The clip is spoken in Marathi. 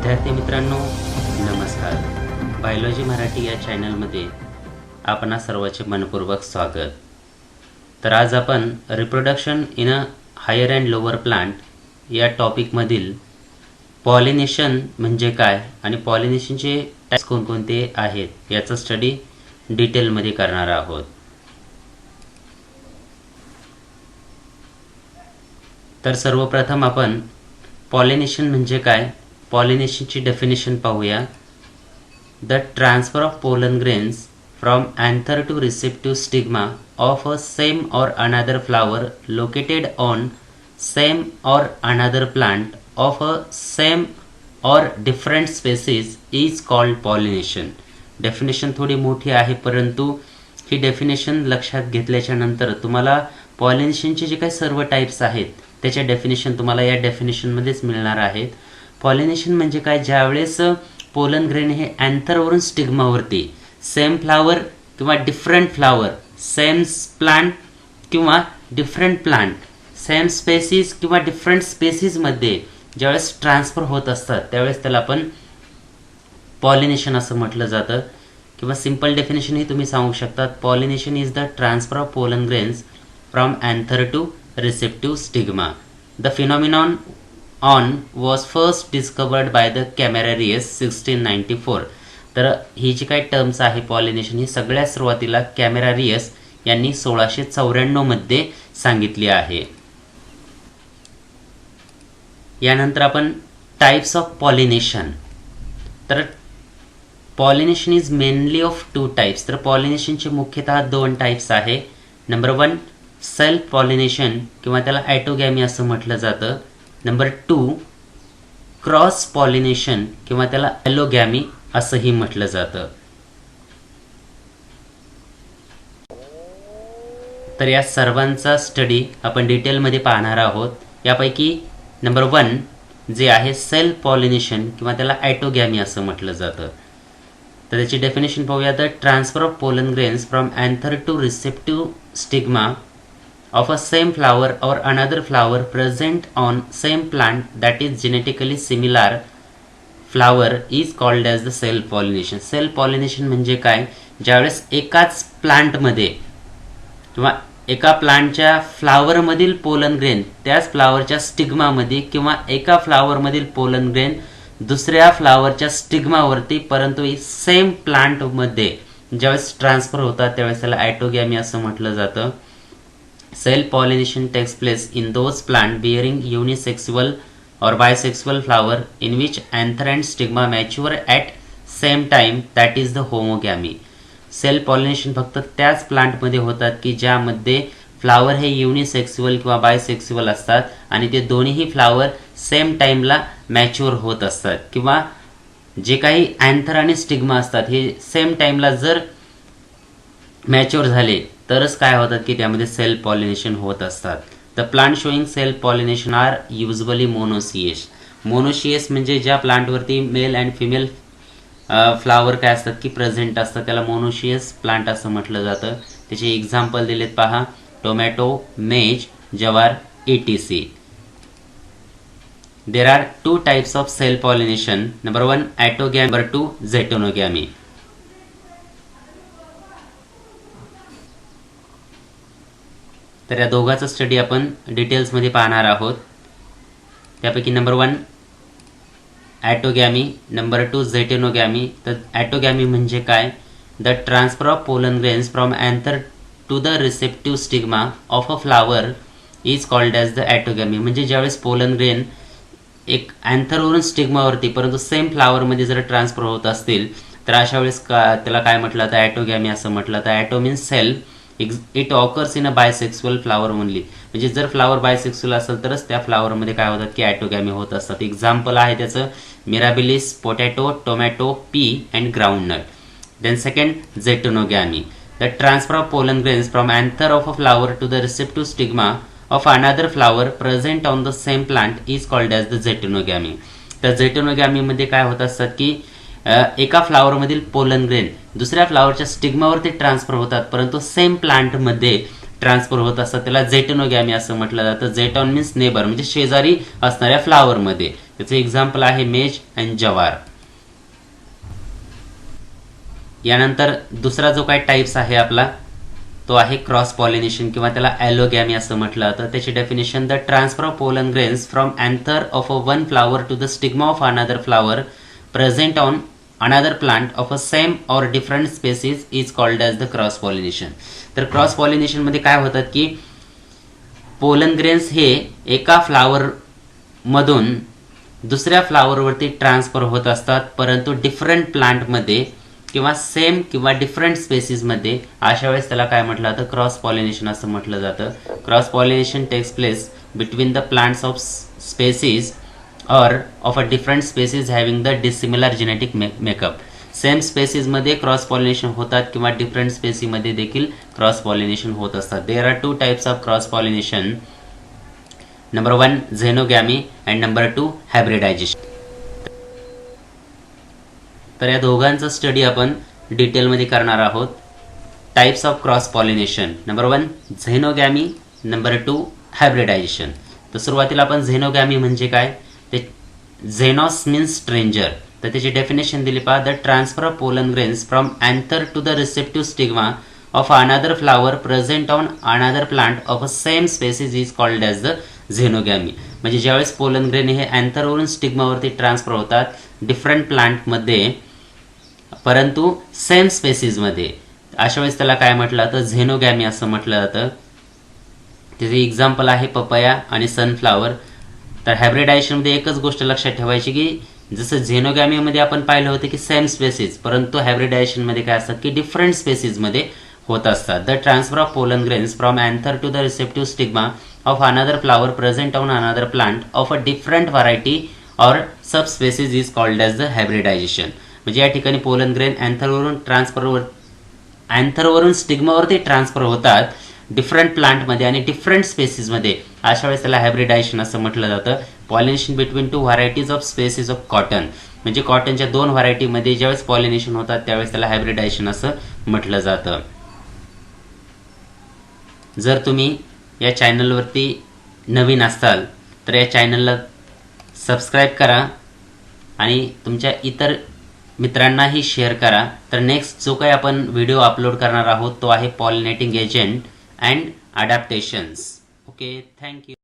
विद्यार्थी मित्रांनो नमस्कार. बायोलॉजी मराठी या चॅनलमध्ये आपणा सर्वांचे मनपूर्वक स्वागत. तर आज आपण reproduction in a higher and lower plant या टॉपिकमधील पॉलिनेशन म्हणजे काय आणि पॉलिनेशनचे टाइप्स कोणकोणते आहेत याचा स्टडी डिटेलमध्ये करणार आहोत. तर सर्वप्रथम आपण पॉलिनेशन म्हणजे काय, पॉलिनेशनची डेफिनेशन पाहूया. The transfer of pollen grains from anther to receptive stigma of a same or another flower located on same or another plant of a same or different species is called pollination. Definition थोडी मोठी आहे, परंतु ही डेफिनेशन लक्षात घेतल्याच्या नंतर तुम्हाला पॉलिनेशनचे जे काही सर्व टाइप्स आहेत त्याचे डेफिनेशन तुम्हाला या डेफिनेशनमध्येच मिळणार आहेत. पॉलिनेशन म्हणजे काय, ज्यावेळेस पोलन ग्रेन हे अँथरवरून स्टिग्मावरती सेम फ्लावर किंवा डिफरंट फ्लावर, सेम प्लांट किंवा डिफरंट प्लांट, सेम स्पेसीज किंवा डिफरंट स्पेसीजमध्ये ज्यावेळेस ट्रान्सफर होत असतात त्यावेळेस त्याला आपण पॉलिनेशन असं म्हटलं जातं. किंवा सिंपल डेफिनेशनही तुम्ही सांगू शकतात. Pollination is the transfer of pollen grains from anther to receptive stigma. The phenomenon was first discovered by the Camerarius 1694. तर ही जी काही टर्म्स आहे पॉलिनेशन ही सगळ्यात सुरुवातीला कॅमेरारियस यांनी 1694 मध्ये सांगितली आहे. यानंतर आपण टाइप्स ऑफ पॉलिनेशन. तर pollination is mainly of two types. तर पॉलिनेशनचे मुख्यतः दोन टाइप्स आहे. नंबर 1 सेल्फ पॉलिनेशन किंवा त्याला ॲटोगॅमी असं म्हटलं जातं. नंबर 2 क्रॉस पॉलिनेशन किंवा त्याला ॲलोगॅमी असंही म्हटलं जातं. तर या सर्वांचा स्टडी आपण डिटेलमध्ये पाहणार आहोत. यापैकी नंबर 1 जे आहे सेल्फ पॉलिनेशन किंवा त्याला ॲटोगॅमी असं म्हटलं जातं. तर त्याची डेफिनेशन पाहूया. The transfer of pollen grains from anther to receptive stigma of a same flower or another flower present on same plant that is genetically similar flower is called as the self pollination. self pollination म्हणजे काय, ज्यावेळेस एकाच प्लांटमध्ये किंवा एका प्लांटच्या फ्लावरमधील पोलन ग्रेन त्याच फ्लावरच्या स्टिग्मामध्ये किंवा एका फ्लावरमधील पोलन ग्रेन दुसऱ्या फ्लावरच्या स्टिग्मावरती परंतु सेम प्लांटमध्ये ज्यावेळेस ट्रान्सफर होतात त्यावेळेस त्याला ॲटोगॅमी असं म्हटलं जातं. Self pollination takes place in those plants bearing unisexual or bisexual flower in which anther and stigma mature at same time, that is the homogamy. Self pollination फक्त त्याच प्लांटमध्ये होतात की ज्यामध्ये फ्लावर हे युनिसेक्सुअल किंवा बायसेक्सुअल असतात आणि ते दोन्हीही फ्लावर सेम टाइमला मॅच्युअर होत असतात किंवा जे काही अँथर आणि स्टिग्मा असतात हे सेम टाइमला जर मॅच्युअर झाले तरच काय होतात की त्यामध्ये सेल्फ पॉलिनेशन होत असतात. The plant showing self pollination are usually monoecious. Monoecious म्हणजे ज्या प्लांटवरती मेल अँड फिमेल फ्लावर काय असतात की प्रेझेंट असतात त्याला मोनोसियस प्लांट असं म्हटलं जातं. त्याचे एक्झाम्पल दिलेत पहा. टोमॅटो, मेज, जवार, etc. There are two types of self pollination. Number 1 autogamy, number 2 geitonogamy. तर या दोघांचा स्टडी आपण डिटेल्समध्ये पाहणार आहोत. त्यापैकी नंबर 1 ॲटोगॅमी, नंबर 2 झेटेनोगॅमी. तर ॲटोगॅमी म्हणजे काय, the transfer of pollen grains from anther to the receptive stigma of a flower is called as the autogamy. म्हणजे ज्यावेळेस पोलन ग्रेन एक अँथरवरून स्टिग्मावरती परंतु सेम फ्लावरमध्ये जर ट्रान्सफर होत असतील तर अशा वेळेस त्याला काय म्हटलं तर ॲटोगॅमी असं म्हटलं. तर auto means self. It occurs in a bisexual flower only. म्हणजे जर फ्लावर बायसेक्सुअल असेल तरच त्या फ्लावरमध्ये काय होतात की ॲटोगॅमी होत असतात. एक्झाम्पल आहे त्याचं mirabilis, potato, tomato, pea and groundnut. Then second geitonogamy. The transfer of pollen grains from anther of a flower to the receptive stigma of another flower present on the same plant is called as the geitonogamy. तर झेटोनोगॅमीमध्ये काय होत असतात की एका फ्लावरमधील पोलन ग्रेन दुसऱ्या फ्लावरच्या स्टिग्मावरती ट्रान्सफर होतात परंतु सेम प्लांटमध्ये ट्रान्सफर होत असतात त्याला झेटोनोगॅमी असं म्हटलं जातं. झेटॉन मीन्स नेबर म्हणजे शेजारी असणाऱ्या फ्लावरमध्ये. त्याचं एक्झाम्पल आहे मेज अँड जवार. यानंतर दुसरा जो काही टाइप्स आहे आपला तो आहे क्रॉस पॉलिनेशन किंवा त्याला ॲलोगॅमी असं म्हटलं जातं. त्याची definition the transfer of pollen grains from anther of a one flower to the stigma of another flower present on another plant of a same or different species is called as the cross pollination. तर क्रॉस पॉलिनेशन मध्ये काय होतात की पोलन ग्रेन्स हे एका फ्लावर मधून दुसऱ्या फ्लावरवरती ट्रान्सफर होत असतात, परंतु डिफरंट प्लांटमध्ये किंवा सेम किंवा डिफरंट स्पेसीजमध्ये. अशा वेळेस त्याला काय म्हटलं जातं, क्रॉस पॉलिनेशन असं म्हटलं जातं. Cross pollination takes place between the plants of species or of a different species having the dissimilar genetic makeup. Same स्पेसीजमध्ये क्रॉस पॉलिनेशन होतात किंवा डिफरंट स्पेसीमध्ये देखील क्रॉस पॉलिनेशन होत असतात. There are two types of cross pollination. Number 1 xenogamy and number 2 hybridization. तर या दोघांचा स्टडी आपण डिटेलमध्ये करणार आहोत. Types of cross pollination. Number 1 xenogamy, number 2 hybridization. तर सुरुवातीला आपण झेनोगॅमी म्हणजे काय ते झेनॉस मीन्स स्ट्रेंजर. तर त्याची डेफिनेशन दिली पहा. The transfer of pollen grains from anther to the receptive stigma of another flower present on another plant of a same species is called as the xenogamy. म्हणजे ज्यावेळेस पोलन ग्रेन हे अँथरवरून स्टिग्मावरती ट्रान्सफर होतात डिफरंट प्लांटमध्ये परंतु सेम स्पेसीजमध्ये, अशा वेळेस त्याला काय म्हटलं जातं, झेनोगॅमी असं म्हटलं जातं. त्याचे एक्झाम्पल आहे पपया आणि सनफ्लावर. तर हायब्रिडायझेशनमध्ये एकच गोष्ट लक्षात ठेवायची की जसं झेनोगॅमीमध्ये आपण पाहिलं होतं की सेम स्पेसीज, परंतु हायब्रिडायझेशनमध्ये काय असतं की डिफरंट स्पेसीजमध्ये होत असतात. The transfer of pollen grains from anther to the receptive stigma of another flower present on another plant of a different variety or sub species is called as the hybridisation. म्हणजे या ठिकाणी पोलन ग्रेन अँथरवरून स्टिग्मावरती ट्रान्सफर होतात डिफरंट प्लांटमध्ये आणि डिफरंट स्पेसीजमध्ये. अशा वेळेस त्याला हायब्रिडायझेशन असं म्हटलं जातं. Pollination between 2 varieties of species of cotton. म्हणजे कॉटनच्या 2 व्हरायटीमध्ये ज्यावेळेस पॉलिनेशन होतात त्यावेळेस त्याला हायब्रिडायझेशन असं म्हटलं जातं. जर तुम्ही या चॅनलवरती नवीन असाल तर या चॅनलला सबस्क्राईब करा आणि तुमच्या इतर मित्रांनाही शेअर करा. तर नेक्स्ट जो काही आपण व्हिडिओ अपलोड करणार आहोत तो आहे pollinating agent and adaptations. Okay, thank you.